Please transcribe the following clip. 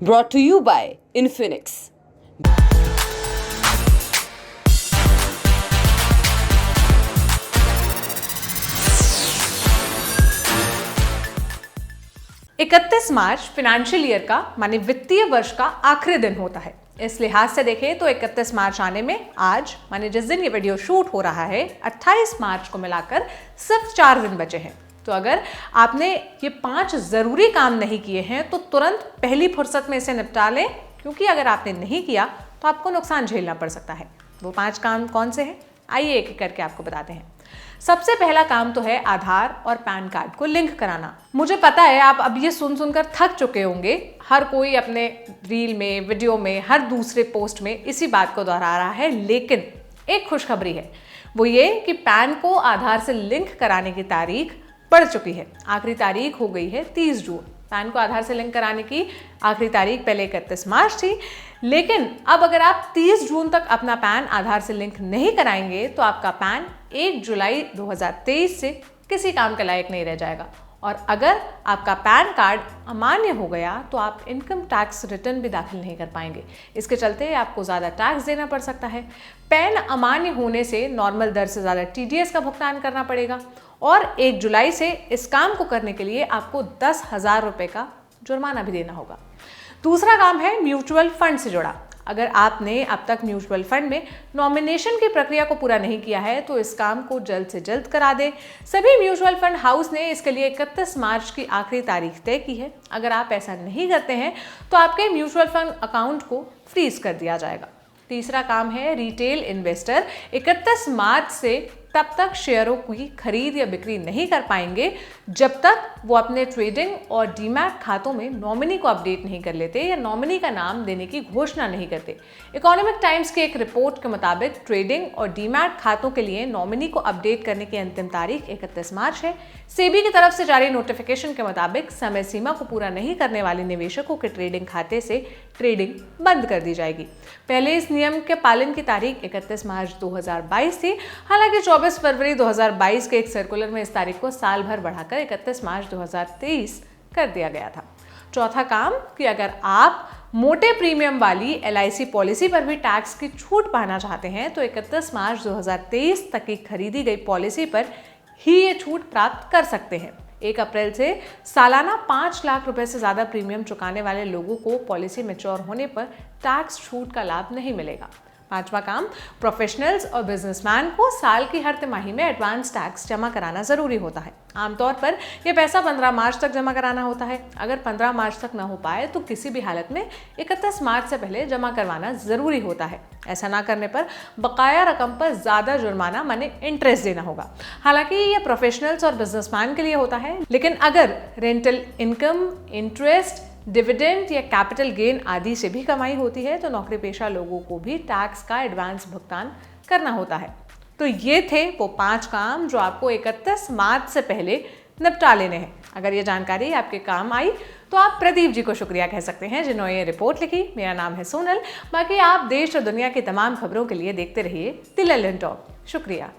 brought to you by Infinix. इकतीस मार्च financial year का माने वित्तीय वर्ष का आखिरी दिन होता है। इस लिहाज से देखें तो 31 मार्च आने में आज माने जिस दिन ये वीडियो शूट हो रहा है 28 मार्च को मिलाकर सिर्फ 4 दिन बचे हैं। तो अगर आपने ये 5 जरूरी काम नहीं किए हैं तो तुरंत पहली फुर्सत में इसे निपटा लें, क्योंकि अगर आपने नहीं किया तो आपको नुकसान झेलना पड़ सकता है। वो 5 काम कौन से हैं, आइए एक एक करके आपको बताते हैं। सबसे पहला काम तो है आधार और पैन कार्ड को लिंक कराना। मुझे पता है आप अब ये सुनकर थक चुके होंगे। हर कोई अपने रील में, वीडियो में, हर दूसरे पोस्ट में इसी बात को दोहरा रहा है, लेकिन एक खुशखबरी है, वो ये कि पैन को आधार से लिंक कराने की तारीख बढ़ चुकी है। आखिरी तारीख हो गई है 30 जून। पैन को आधार से लिंक कराने की आखिरी तारीख पहले 31 मार्च थी, लेकिन अब अगर आप 30 जून तक अपना पैन आधार से लिंक नहीं कराएंगे तो आपका पैन 1 जुलाई 2023 से किसी काम के लायक नहीं रह जाएगा। और अगर आपका पैन कार्ड अमान्य हो गया तो आप इनकम टैक्स रिटर्न भी दाखिल नहीं कर पाएंगे। इसके चलते आपको ज़्यादा टैक्स देना पड़ सकता है। पैन अमान्य होने से नॉर्मल दर से ज़्यादा TDS का भुगतान करना पड़ेगा और 1 जुलाई से इस काम को करने के लिए आपको 10,000 रुपये का जुर्माना भी देना होगा। दूसरा काम है म्यूचुअल फंड से जुड़ा। अगर आपने अब तक म्यूचुअल फंड में नॉमिनेशन की प्रक्रिया को पूरा नहीं किया है तो इस काम को जल्द से जल्द करा दें। सभी म्यूचुअल फंड हाउस ने इसके लिए 31 मार्च की आखिरी तारीख तय की है। अगर आप ऐसा नहीं करते हैं तो आपके म्यूचुअल फंड अकाउंट को फ्रीज कर दिया जाएगा। तीसरा काम है रिटेल इन्वेस्टर 31 मार्च से तब तक शेयरों की खरीद या बिक्री नहीं कर पाएंगे जब तक वो अपने ट्रेडिंग और डीमैट खातों में नॉमिनी को अपडेट नहीं कर लेते या नॉमिनी का नाम देने की घोषणा नहीं करते। इकोनॉमिक टाइम्स की एक रिपोर्ट के मुताबिक ट्रेडिंग और डीमैट खातों के लिए नॉमिनी को अपडेट करने की अंतिम तारीख 31 मार्च है। सेबी की तरफ से जारी नोटिफिकेशन के मुताबिक समय सीमा को पूरा नहीं करने वाले निवेशकों के ट्रेडिंग खाते से ट्रेडिंग बंद कर दी जाएगी। पहले इस नियम के पालन की तारीख 31 मार्च 2022 थी। हालांकि 24 फरवरी 2022 के एक सर्कुलर में इस तारीख को साल भर बढ़ाकर 31 मार्च 2023 कर दिया गया था। चौथा काम कि अगर आप मोटे प्रीमियम वाली LIC पॉलिसी पर भी टैक्स की छूट पाना चाहते हैं तो 31 मार्च 2023 तक की खरीदी गई पॉलिसी पर ही ये छूट प्राप्त कर सकते हैं। 1 अप्रैल से सालाना 5 लाख रुपए से ज़्यादा प्रीमियम चुकाने वाले लोगों को पॉलिसी मैच्योर होने पर टैक्स छूट का लाभ नहीं मिलेगा। पांचवा काम, प्रोफेशनल्स और बिजनेसमैन को साल की हर तिमाही में एडवांस टैक्स जमा कराना जरूरी होता है। आमतौर पर यह पैसा 15 मार्च तक जमा कराना होता है। अगर 15 मार्च तक ना हो पाए तो किसी भी हालत में 31 मार्च से पहले जमा करवाना जरूरी होता है। ऐसा ना करने पर बकाया रकम पर ज्यादा जुर्माना माने इंटरेस्ट देना होगा। हालांकि यह प्रोफेशनल्स और बिजनेसमैन के लिए होता है, लेकिन अगर रेंटल इनकम, इंटरेस्ट, डिविडेंड या कैपिटल गेन आदि से भी कमाई होती है तो नौकरी पेशा लोगों को भी टैक्स का एडवांस भुगतान करना होता है। तो ये थे वो 5 काम जो आपको 31 मार्च से पहले निपटा लेने हैं। अगर ये जानकारी आपके काम आई तो आप प्रदीप जी को शुक्रिया कह सकते हैं जिन्होंने ये रिपोर्ट लिखी। मेरा नाम है सोनल। बाकी आप देश और दुनिया की तमाम खबरों के लिए देखते रहिए द ललन टॉक। शुक्रिया।